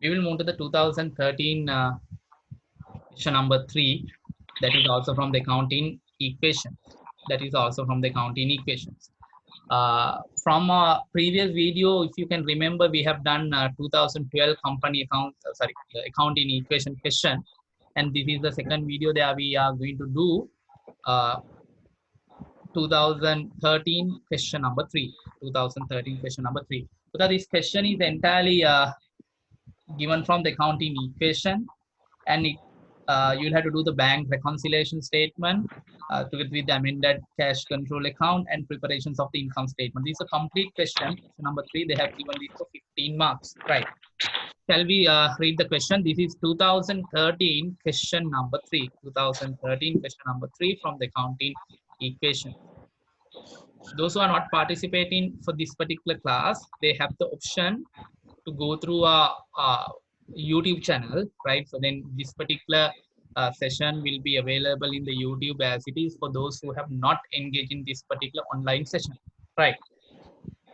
We will move to the 2013 question number 3. That is also from the accounting equations. That is also from the accounting equations. From a previous video, if you can remember, we have done 2012 company account, accounting equation question, and this is the second video that we are going to do. 2013 question number 3. 2013 question number 3. So this question is entirely given from the accounting equation, and you'll have to do the bank reconciliation statement with the amended cash control account and preparations of the income statement. This is a complete question. Question number 3. They have given this for 15 marks. Right. Shall we read the question? This is 2013 question number 3. 2013 question number 3 from the accounting equation. Those who are not participating for this particular class, they have the option to go through a YouTube channel, right? So then this particular session will be available in the YouTube as it is for those who have not engaged in this particular online session, right?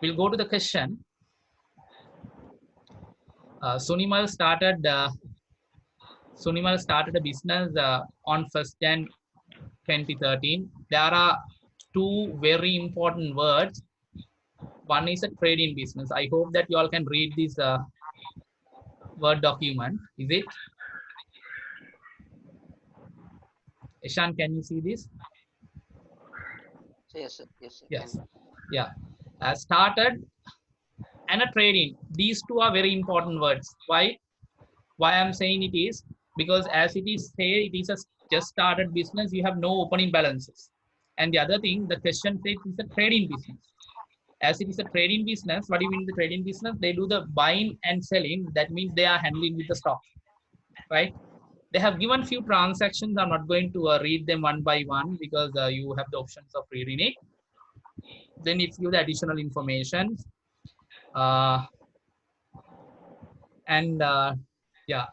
We'll go to the question. Sunimal started a business on 1st Jan 2013. There are two very important words. One is a trading business. I hope that you all can read this Word document. Is it? Ishan, can you see this? Yes, sir. Yes, sir. Yes. Yeah. Started and a trading. These two are very important words. Why I'm saying it is because as it is say, it is a just started business. You have no opening balances. And the other thing, the question says it's a trading business. As it is a trading business, what do you mean the trading business? They do the buying and selling. That means they are handling with the stock, right? They have given few transactions. I'm not going to read them one by one because you have the options of reading it. Then it's give the additional information.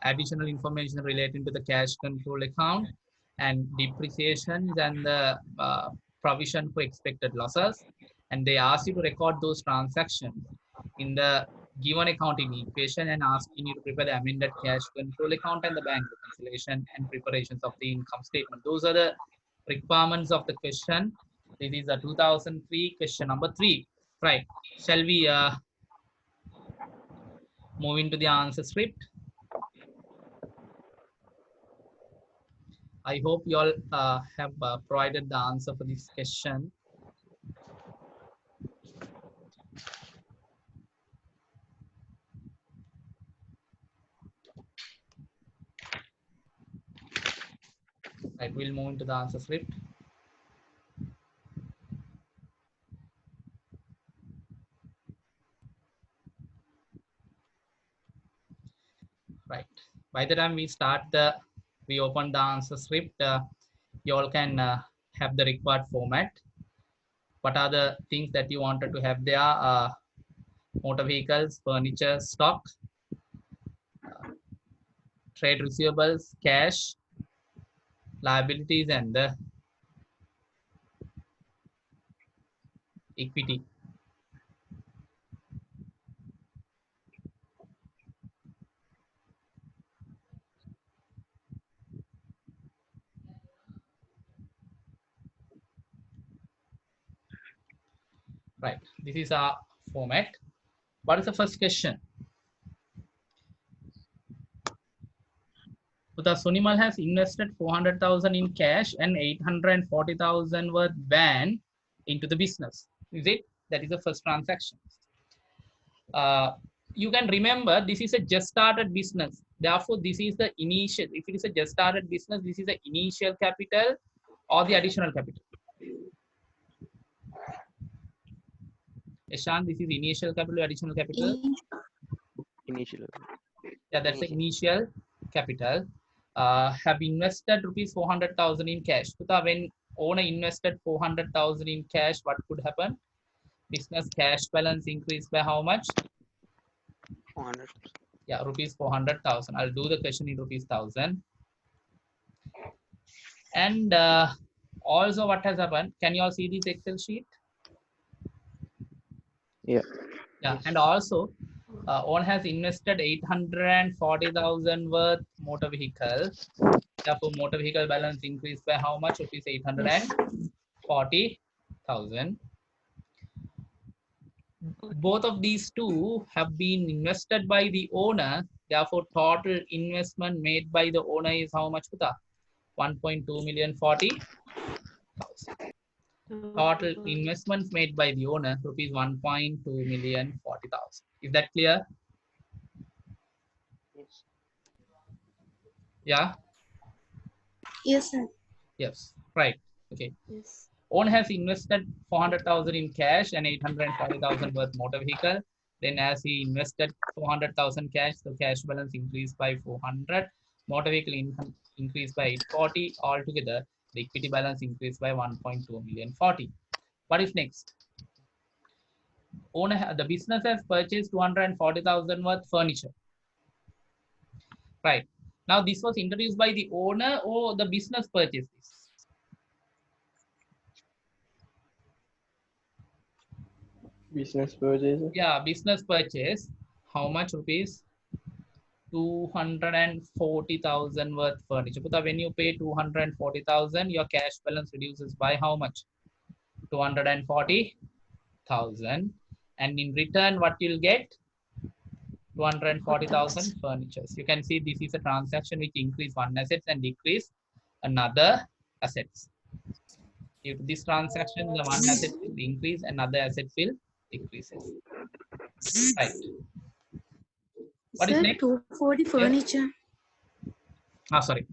Additional information relating to the cash control account and depreciations and the provision for expected losses. And they ask you to record those transactions in the given accounting equation and asking you to prepare the amended cash control account and the bank reconciliation and preparations of the income statement. Those are the requirements of the question. This is a 2003 question number 3. Right. Shall we move into the answer script? I hope you all have provided the answer for this question. Right, we'll move into the answer script. Right. By the time we open the answer script, you all can have the required format. What are the things that you wanted to have there? Motor vehicles, furniture, stock, trade receivables, cash, liabilities, and the equity. Right, this is our format. What is the first question? So the Sunimal has invested 400,000 in cash and 840,000 worth van into the business. Is it? That is the first transaction. You can remember this is a just started business. Therefore, this is the initial. If it is a just started business, this is the initial capital or the additional capital. Ishan, this is initial capital, additional capital. Initial. Yeah, that's the initial capital. Have invested rupees 400,000 in cash. So when owner invested 400,000 in cash, what could happen? Business cash balance increased by how much? 400. Yeah, rupees 400,000. I'll do the question in rupees 1,000. And also what has happened? Can you all see this Excel sheet? Yeah. Yeah, and also Owner has invested 840,000 worth motor vehicle. Therefore, motor vehicle balance increased by how much? Rupees 840,000. Both of these two have been invested by the owner. Therefore, total investment made by the owner is how much, Puta? 1.2 million 40,000. Total investments made by the owner, rupees 1.2 million 40,000. Is that clear? Yes. Yeah? Yes, sir. Yes. Right. Okay. Yes. Owner has invested 400,000 in cash and 840,000 worth motor vehicle. Then as he invested 400,000 cash, the cash balance increased by 400. Motor vehicle income increased by 840. Altogether, the equity balance increased by 1.2 million 40. What is next? The business has purchased 240,000 worth furniture. Right. Now this was introduced by the owner or the business purchased this? Business purchase. Yeah, business purchase. How much rupees? 240,000 worth furniture. But when you pay 240,000, your cash balance reduces by how much? 240,000. And in return, what you'll get? 240,000 furnitures. You can see this is a transaction which increase one asset and decrease another assets. Due to this transaction, the one asset will increase, another asset will decrease. Right. What is Sir, next? 240 furniture. Sorry.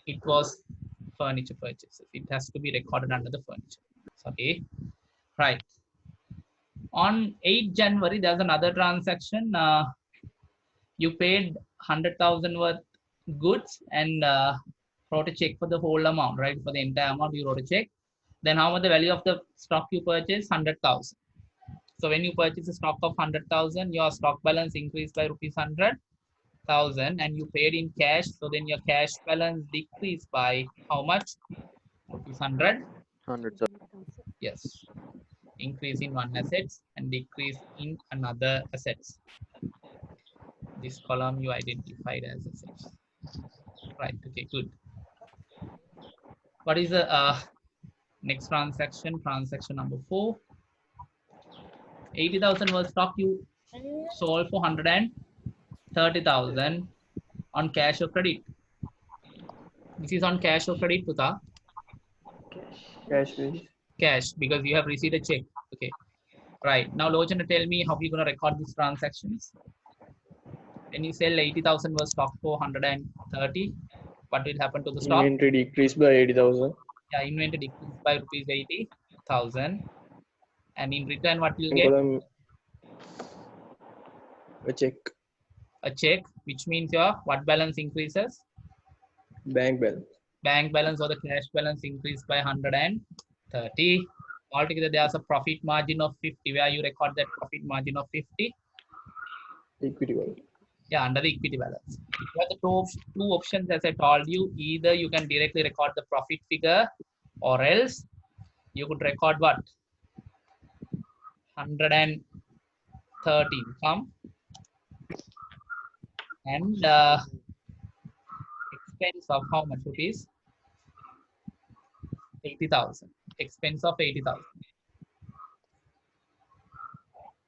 It was furniture purchases. It has to be recorded under the furniture. Sorry. Right. On 8 January, there's another transaction. You paid 100,000 worth goods and wrote a check for the whole amount, right? For the entire amount, you wrote a check. Then how much the value of the stock you purchased? 100,000. So when you purchase a stock of 100,000, your stock balance increased by rupees 100,000 and you paid in cash. So then your cash balance decreased by how much? Rupees 100. 100,000. Yes. Increase in one assets and decrease in another assets. This column you identified as assets. Right. Okay, good. What is the next transaction? Transaction number 4. 80,000 was stock you sold for 130,000 on cash or credit. This is on cash or credit, Puta? Cash base. Cash, because you have received a check. Okay. Right. Now, Lochana, tell me how you're going to record these transactions. When you sell 80,000 was stock for 130, what will happen to the stock? Inventory decreased by 80,000. Yeah, inventory decreased by rupees 80,000. And in return, what will In get? column, a check. A check, which means your what balance increases? Bank balance. Bank balance or the cash balance increased by 130. Altogether, there's a profit margin of 50. Where you record that profit margin of 50? Equity balance. Yeah, under the equity balance. You have the two options as I told you. Either you can directly record the profit figure or else you could record what? 130 income and expense of how much rupees? 80,000. Expense of 80,000.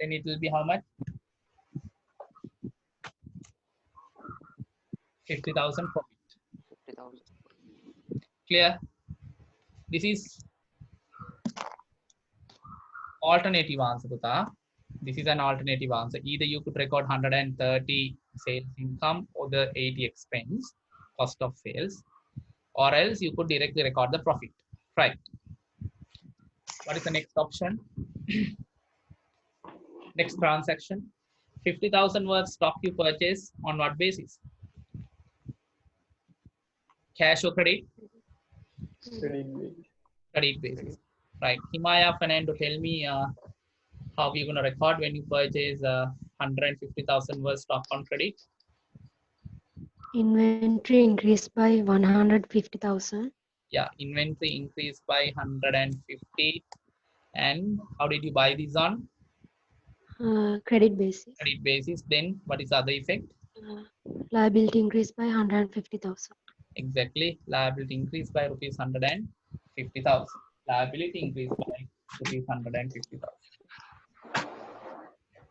Then it will be how much? 50,000 profit. 50,000. Clear? This is alternative answer, Puta. This is an alternative answer. Either you could record 130 sales income or the 80 expense, cost of sales, or else you could directly record the profit. Right. What is the next option? Next transaction. 50,000 worth stock you purchase on what basis? Cash or credit? Credit base. Credit basis. Right. Himaya, Fernando, tell me how you're going to record when you purchase 150,000 worth stock on credit? Inventory increased by 150,000. Yeah, inventory increased by 150. And how did you buy these on? Credit basis. Credit basis. Then what is the other effect? Liability increased by 150,000. Exactly. Liability increased by rupees 150,000. Liability increased by rupees 150,000.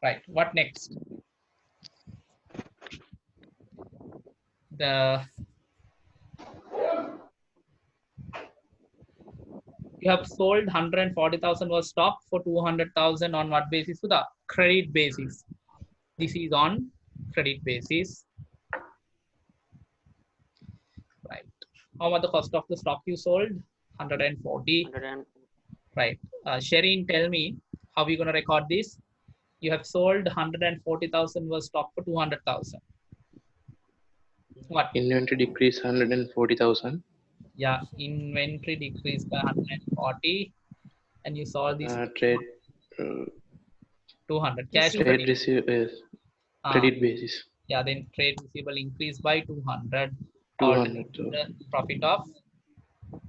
Right. What next? The you have sold 140,000 was stock for 200,000 on what basis? So the credit basis. This is on credit basis. Right. How about the cost of the stock you sold? 140. 100 Right. Shereen, tell me how are you going to record this? You have sold 140,000 was stock for 200,000. What? Inventory decrease 140,000. Yeah, inventory decreased by 140 and you saw this Trade 200 cash trade credit. credit basis. Yeah, then trade receivable increased by 200. 200. The profit of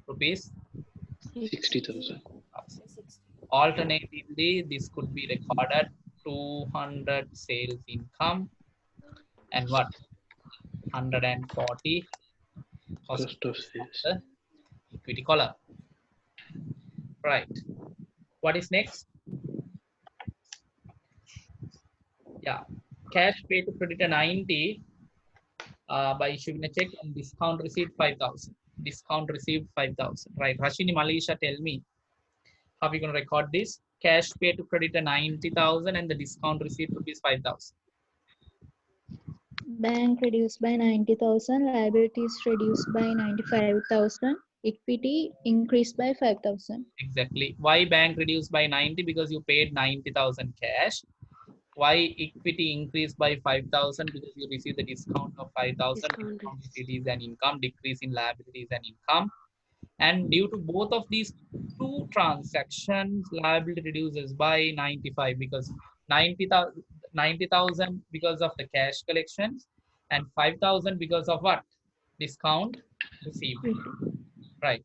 rupees 60,000. Alternatively, this could be recorded 200 sales income and what? 140 cost Cost of sales. the equity column. Right. What is next? Yeah, cash pay to creditor 90 by issuing a check and discount received 5,000. Discount received 5,000. Right. Rashini Malisha, tell me how are we going to record this? Cash pay to creditor 90,000 and the discount received rupees 5,000. Bank reduced by 90,000, liabilities reduced by 95,000, equity increased by 5,000. Exactly. Why bank reduced by 90? Because you paid 90,000 cash. Why equity increased by 5,000? Because you received the discount of 5,000. Discount It is an income, decrease in liabilities and income. And due to both of these two transactions, liability reduces by 95 because 90,000 because of the cash collections and 5,000 because of what? Discount received. Right.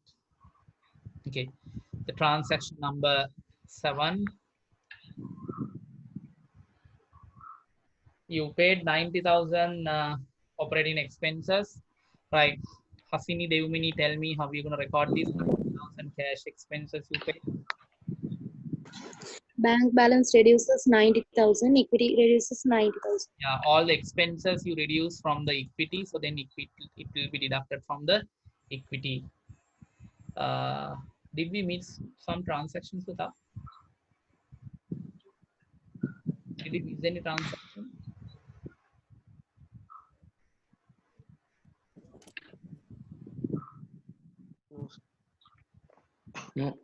Okay. The transaction number 7. You paid 90,000 operating expenses. Right. Hasini Devmini, tell me how you're going to record these 90,000 cash expenses you paid. Bank balance reduces 90,000, equity reduces 90,000. Yeah, all the expenses you reduce from the equity, so then it will be deducted from the equity. Did we miss some transactions with that? Did we miss any transaction? No.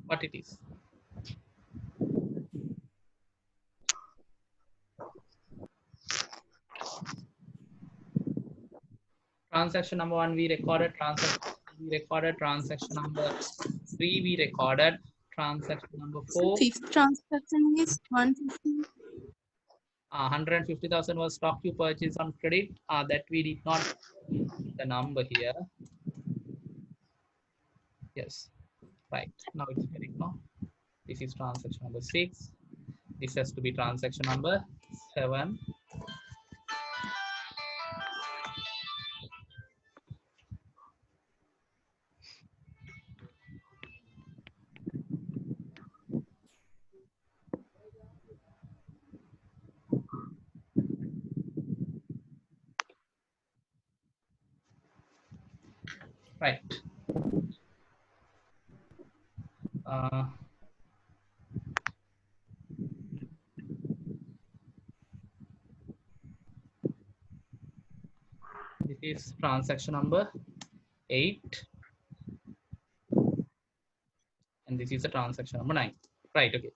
What it is? Transaction number 1 we recorded, transaction number 3 we recorded, transaction number 4. Fifth transaction is 150. 150,000 was stock you purchased on credit. That we did not the number here. Yes, right. Now it's correct. No, this is transaction number 6. This has to be transaction number 7. Right. This is transaction number 8. And this is a transaction number 9. Right. Okay.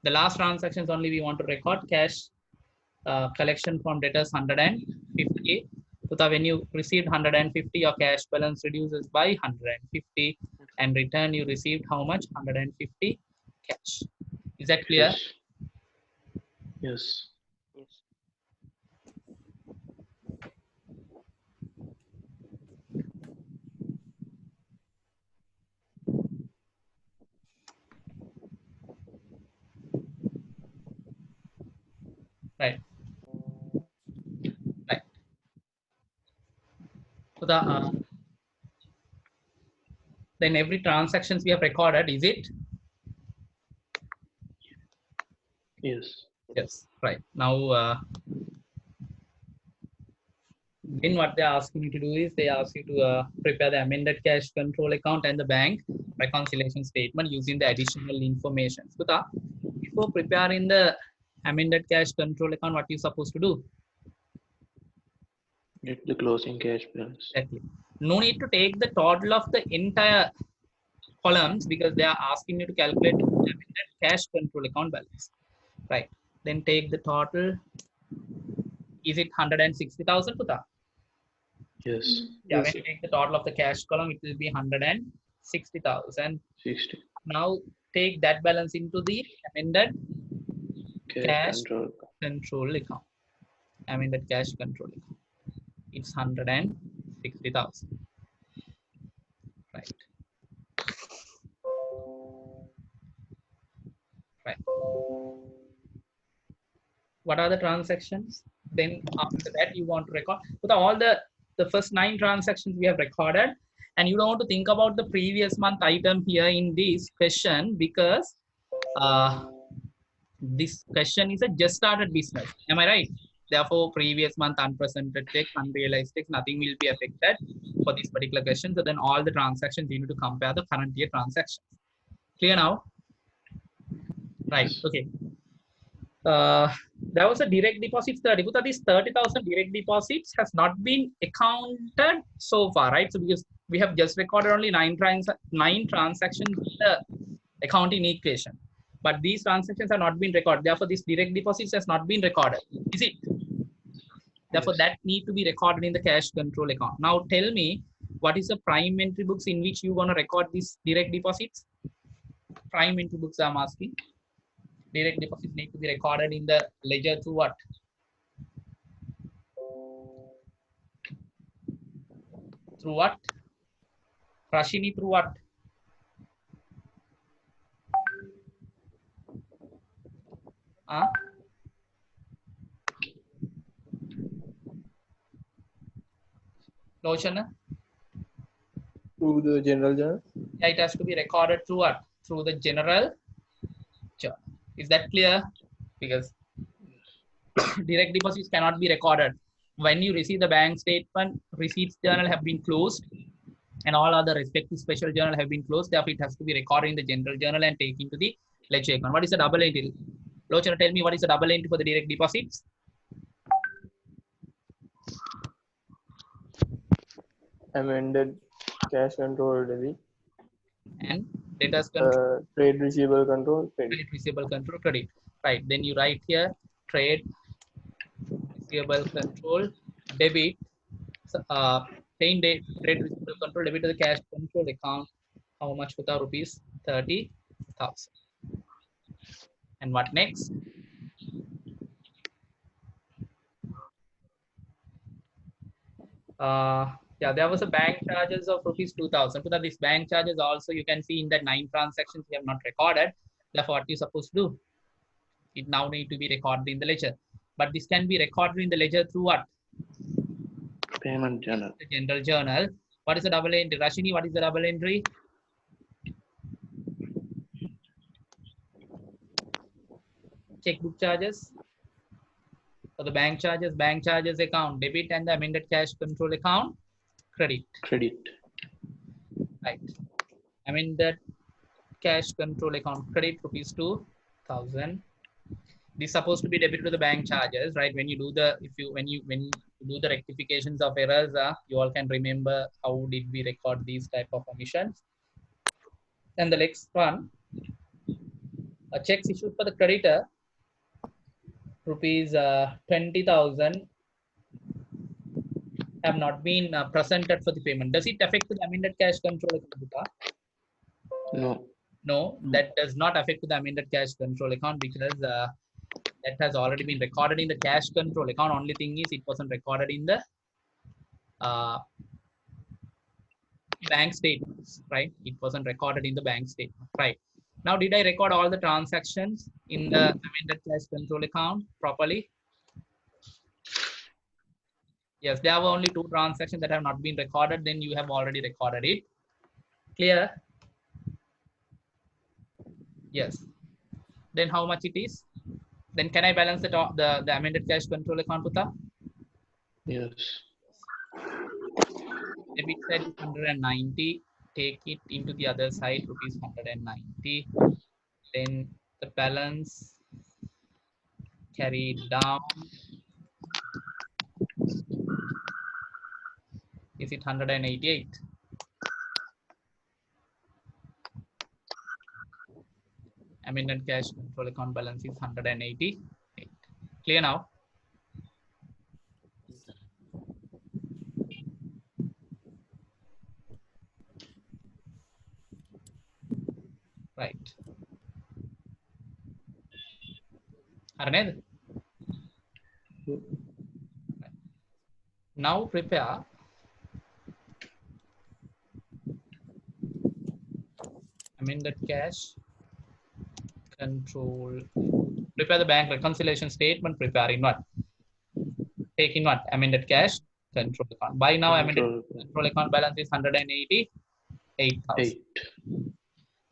The last transactions only we want to record cash collection from debtors 150. So when you received 150, your cash balance reduces by 150, and return you received how much? 150 cash. Is that clear? Yes. Yes. Yes. Then every transactions we have recorded, is it? Yes. Yes, right. Now, then what they're asking you to do is they ask you to prepare the amended cash control account and the bank reconciliation statement using the additional information. So, before preparing the amended cash control account, what you supposed to do? Get the closing cash balance. Exactly. No need to take the total of the entire columns because they are asking you to calculate the amended cash control account balance. Right. Then take the total. Is it 160,000, Puta? Yes. Yeah, Yes, when sir. you take the total of the cash column, it will be 160,000. 60. Now take that balance into the amended cash Control. control account. Amended cash control account. It's 160,000. Right. Right. What are the transactions? Then after that, you want to record. But all the first 9 transactions we have recorded, and you don't want to think about the previous month item here in this question because this question is a just started business. Am I right? Therefore, previous month unpresented checks, unrealized checks, nothing will be affected for this particular question. So then all the transactions you need to compare the current year transactions. Clear now? Right. Okay. There was a direct deposit 30. But these 30,000 direct deposits has not been accounted so far, right? So because we have just recorded only 9 transactions in the accounting equation, but these transactions have not been recorded. Therefore, this direct deposits has not been recorded. Is it? Therefore, Yes. that need to be recorded in the cash control account. Now, tell me, what is the prime entry books in which you want to record these direct deposits? Prime entry books, I'm asking. Direct deposits need to be recorded in the ledger through what? Through what? Rashini, through what? Lochana? To the general journal. Yeah, it has to be recorded through what? Through the general journal. Is that clear? Because direct deposits cannot be recorded. When you receive the bank statement, receipts journal have been closed and all other respective special journal have been closed. Therefore, it has to be recorded in the general journal and taken to the ledger account. What is the double entry? Lochana, tell me what is the double entry for the direct deposits? Amended cash control debit. And debtors control, Trade receivable control credit. trade receivable control, credit. Right. Then you write here trade receivable control debit. Paying trade receivable control debit to the cash control account. How much? Without rupees 30,000. And what next? Yeah, there was a bank charges of rupees 2,000. So that this bank charges also you can see in that 9 transactions we have not recorded. Therefore, what you supposed to do? It now need to be recorded in the ledger. But this can be recorded in the ledger through what? Payment journal. The general journal. What is the double entry? Rashini, what is the double entry? Checkbook charges. For the bank charges account, debit, and the amended cash control account, credit. Credit. Right. Amended cash control account, credit rupees 2,000. This is supposed to be debited to the bank charges, right? When you do the when you do the rectifications of errors, you all can remember how did we record these type of omissions. And the next one, a checks issued for the creditor, rupees 20,000 have not been presented for the payment. Does it affect the amended cash control account? No. No, that does not affect the amended cash control account because that has already been recorded in the cash control account. Only thing is it wasn't recorded in the bank statements, right? It wasn't recorded in the bank statement, right? Now, did I record all the transactions in the amended cash control account properly? Yes, there were only 2 transactions that have not been recorded. Then you have already recorded it. Clear? Yes. Then how much it is? Then can I balance the amended cash control account, Puta? Yes. Debit side is 190. Take it into the other side, rupees 190. Then the balance carry it down. Is it 188? Amended cash control account balance is 188. Clear now? Right. Arned? Now prepare amended cash control. Prepare the bank reconciliation statement. Prepare in what? Take in what? Amended cash control account. By now, amended control account balance is 188,000. 8.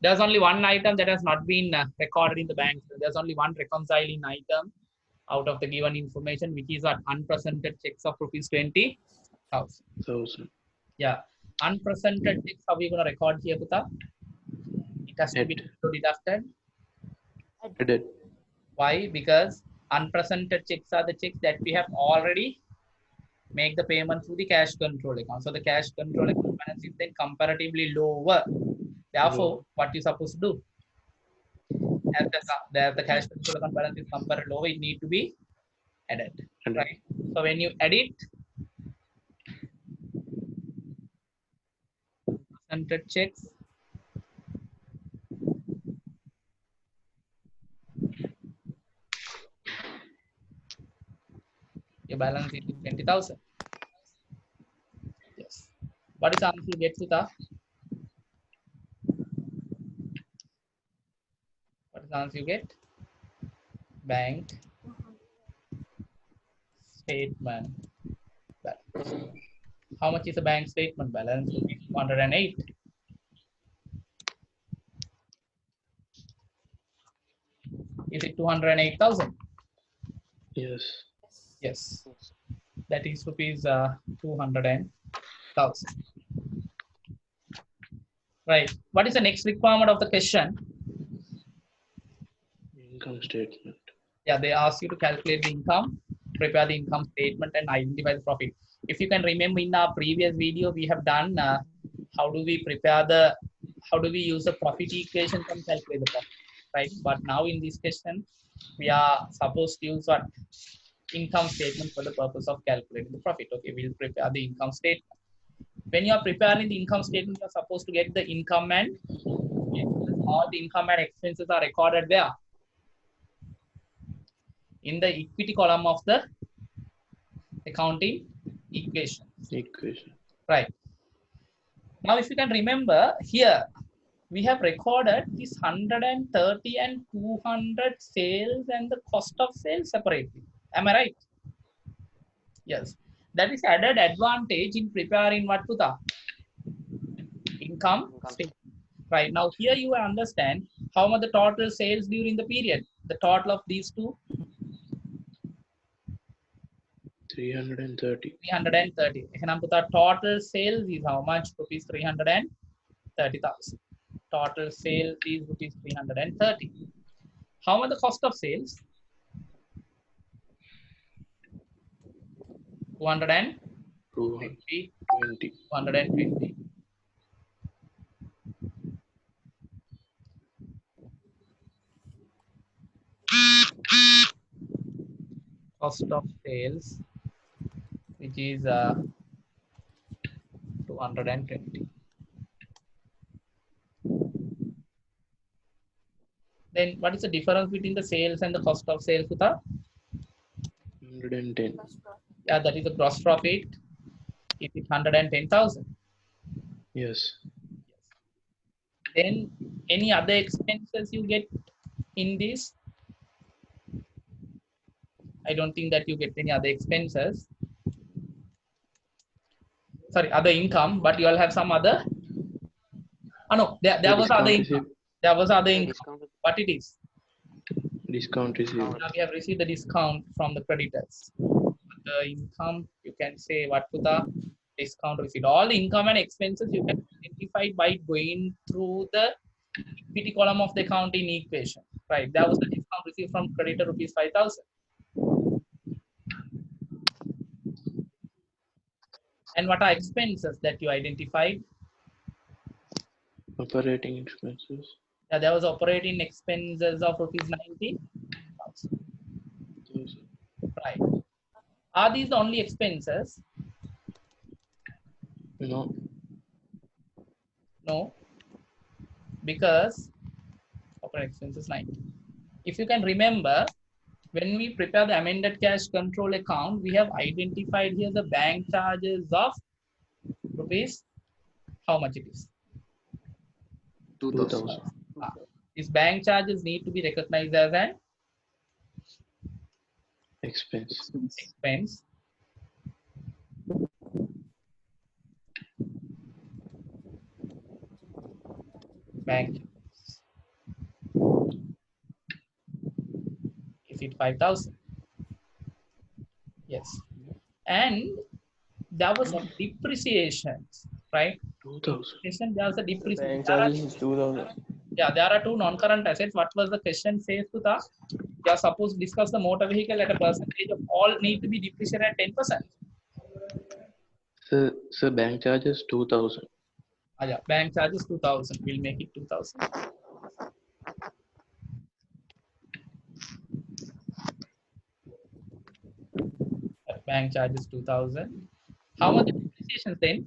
There's only one item that has not been recorded in the bank. There's only one reconciling item out of the given information, which is what? Unpresented checks of rupees 20,000. 1,000. Yeah. Unpresented checks, how are we going to record here, Puta? It has to be deducted. Added. Why? Because unpresented checks are the checks that we have already make the payment through the cash control account. So the cash control account balance is then comparatively lower. Therefore, what you're supposed to do? As the cash control account balance is comparatively lower, it need to be added. Right? So when you add it, unpresented checks, your balance is 20,000. Yes. What is the answer you get, Sita? What is the answer you get? Bank statement balance. How much is the bank statement balance? 208. Is it 208,000? Yes. Yes. That is rupees 200,000. Right. What is the next requirement of the question? Income statement. Yeah, they ask you to calculate the income, prepare the income statement, and identify the profit. If you can remember, in our previous video, we have done how do we use the profit equation to calculate the profit, right? But now in this question, we are supposed to use what? Income statement for the purpose of calculating the profit. Okay, we'll prepare the income statement. When you are preparing the income statement, you are supposed to get the income and all the income and expenses are recorded there in the equity column of the accounting equation. Right. Now, if you can remember here, we have recorded this 130 and 200 sales and the cost of sales separately. Am I right? Yes. That is added advantage in preparing what, Puta? Income statement. Right. Now, here you understand how much the total sales during the period. The total of these two. 330. 330. Put total sales is how much? Rupees 330,000. Total sales is rupees 330. How much the cost of sales? 220. 220. Cost of sales, which is 220. Then what is the difference between the sales and the cost of sales, Puta? 110. Yeah, that is the gross profit. Is it 110,000? Yes. Then any other expenses you get in this? I don't think that you get any other expenses. sorry, other income, but you all have some other. Oh no, there The was other discount income. received. There was other The income. discount. What it is? Discount received. Now we have received the discount from the creditors. The income, you can say what to the discount received. All the income and expenses you can identify by going through the equity column of the accounting equation. Right, that was the discount received from creditor rupees 5,000. And what are expenses that you identified? Operating expenses. There was operating expenses of rupees 90,000. Yes. Right. Are these the only expenses? No. No. Because operating expenses 90. If you can remember, when we prepare the amended cash control account, we have identified here the bank charges of rupees. How much it is? 2,000. These bank charges need to be recognized as an Expense. expense. Bank charges. Is it 5,000? Yes. And there was some depreciations, right? 2,000. There was a The depreciation. bank charges is 2000. Yeah, there are two non-current assets. What was the question says to the? You are supposed to discuss the motor vehicle at a percentage of all need to be depreciated at 10%. So bank charges 2,000. Yeah, bank charges 2,000. We'll make it 2,000. Bank charges 2,000. How much depreciation then?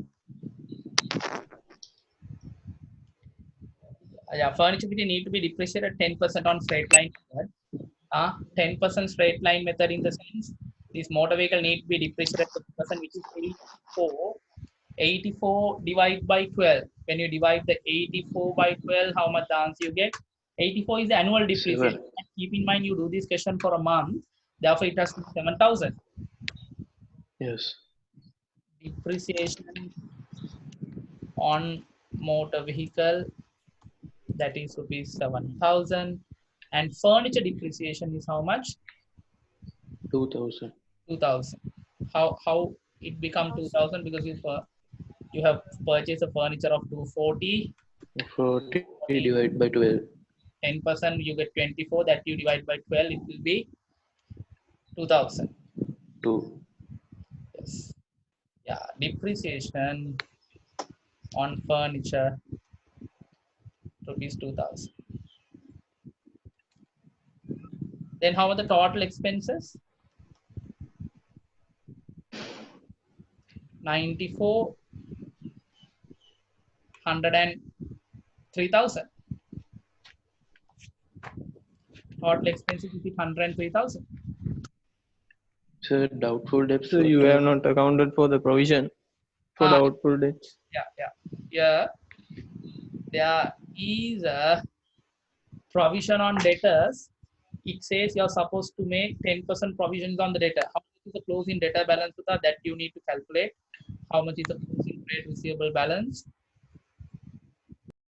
Yeah, furniture need to be depreciated 10% on straight line method. 10% straight line method in the sense this motor vehicle need to be depreciated 10%, which is 84. 84 divided by 12. When you divide the 84 by 12, how much the answer you get? 84 is the annual depreciation. 7. Keep in mind you do this question for a month. Therefore, it has to be 7,000. Yes. Depreciation on motor vehicle, that is rupees 7,000. And furniture depreciation is how much? 2,000. 2,000. How it become 2,000? Because you have purchased a furniture of 240. 40 divided by 12. 10% you get 24. That you divide by 12, it will be 2,000. 2. Yes. Yeah. Depreciation on furniture rupees 2,000. Then how are the total expenses? 94, 103,000. Total expenses is 103,000. So doubtful debts. So you have not accounted for the provision for doubtful debts. Yeah. There is a provision on debtors. It says you're supposed to make 10% provisions on the debtor. How much is the closing debtor balance that you need to calculate? How much is the closing trade receivable balance?